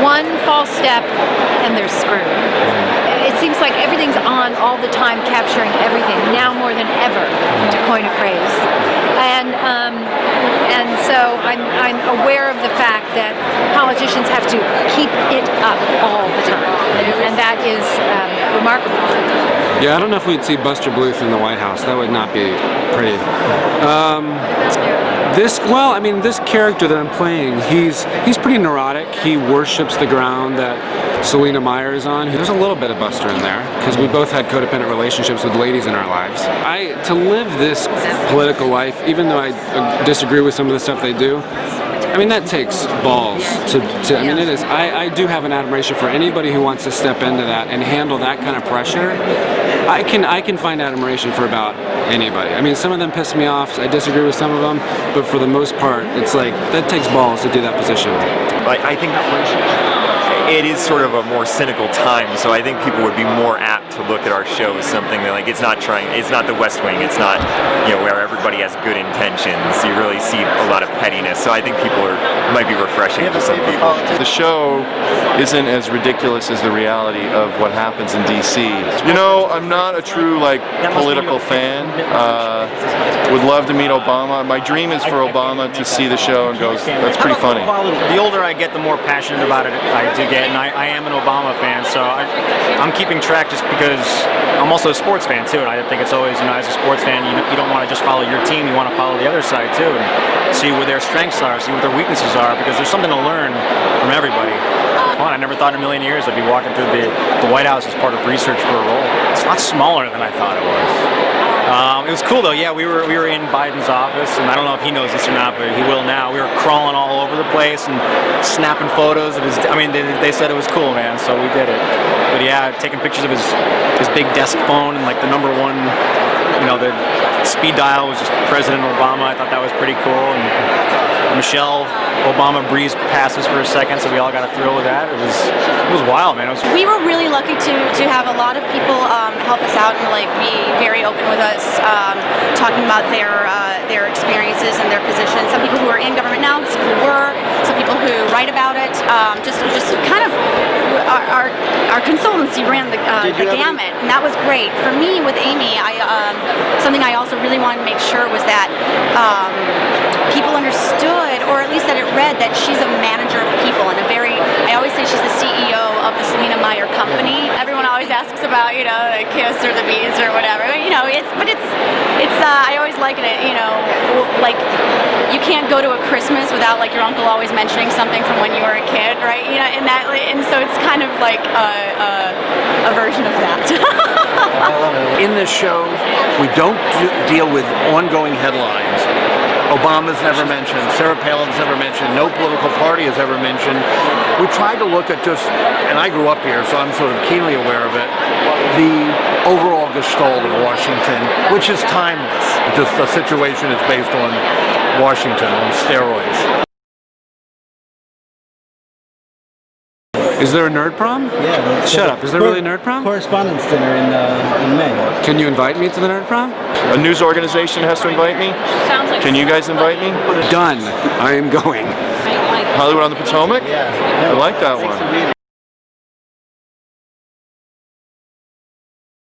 one false step and they're screwed. It seems like everything's on all the time, capturing everything, now more than ever, to coin a phrase. And so I'm aware of the fact that politicians have to keep it up all the time, and that is remarkable. Yeah, I don't know if we'd see Buster Bluth in the White House. That would not be pretty. This character that I'm playing, he's pretty neurotic. He worships the ground that Selena Meyer is on. There's a little bit of Buster in there, because we both had codependent relationships with ladies in our lives. To live this political life, even though I disagree with some of the stuff they do, I mean, that takes balls I mean, it is. I do have an admiration for anybody who wants to step into that and handle that kind of pressure. I can find admiration for about anybody. I mean, some of them piss me off. I disagree with some of them, but for the most part, it's like, that takes balls to do that position. I think it is sort of a more cynical time, so I think people would be more apt to look at our show as something that, like, it's not the West Wing, it's not, where everybody has good intentions. You really see a lot of pettiness, so I think might be refreshing to some people. The show isn't as ridiculous as the reality of what happens in DC. I'm not a true, political fan. Would love to meet Obama. My dream is for Obama to see the show and go, that's pretty funny. The older I get, the more passionate about it I do get, and I am an Obama fan, so I'm keeping track just because I'm also a sports fan too, and I think it's always, as a sports fan, you don't want to just follow your team, you want to follow the other side too, and see where their strengths are, see what their weaknesses are, because there's something to learn from everybody. I never thought in a million years I'd be walking through the White House as part of research for a role. It's a lot smaller than I thought it was. It was cool though. Yeah, we were in Biden's office, and I don't know if he knows this or not, but he will now. We were crawling all over the place and snapping photos of his. I mean, they said it was cool, man. So we did it. But yeah, taking pictures of his big desk phone and the number one, the speed dial was just President Obama. I thought that was pretty cool. And Michelle Obama breezed past us for a second, so we all got a thrill with that. It was wild, man. We were really lucky to have a lot of people help us out and be very open with us, talking about their experiences and their positions. Some people who are in government now, some who were, some people who write about it. Just kind of our consultancy ran the gamut, and that was great. For me, with Amy, something I also really wanted to make sure was that people understood, or at least that it read, that she's a manager of people, and I always say she's the CEO of the Selena Meyer company. Everyone always asks about, the Kiss or the Bees or whatever, I always liken it, you can't go to a Christmas without your uncle always mentioning something from when you were a kid, right? And so it's kind of like a version of that. In this show, we don't deal with ongoing headlines. Obama's never mentioned, Sarah Palin's never mentioned, no political party is ever mentioned. We tried to look at and I grew up here, so I'm sort of keenly aware of it, the overall gestalt of Washington, which is timeless. Just the situation is based on Washington, on steroids. Is there a nerd prom? Yeah. Shut up. Is there really a nerd prom? Correspondence dinner in May. Can you invite me to the nerd prom? A news organization has to invite me? Sounds like. Can you guys invite me? Done. I am going. Hollywood on the Potomac? Yeah. I like that one.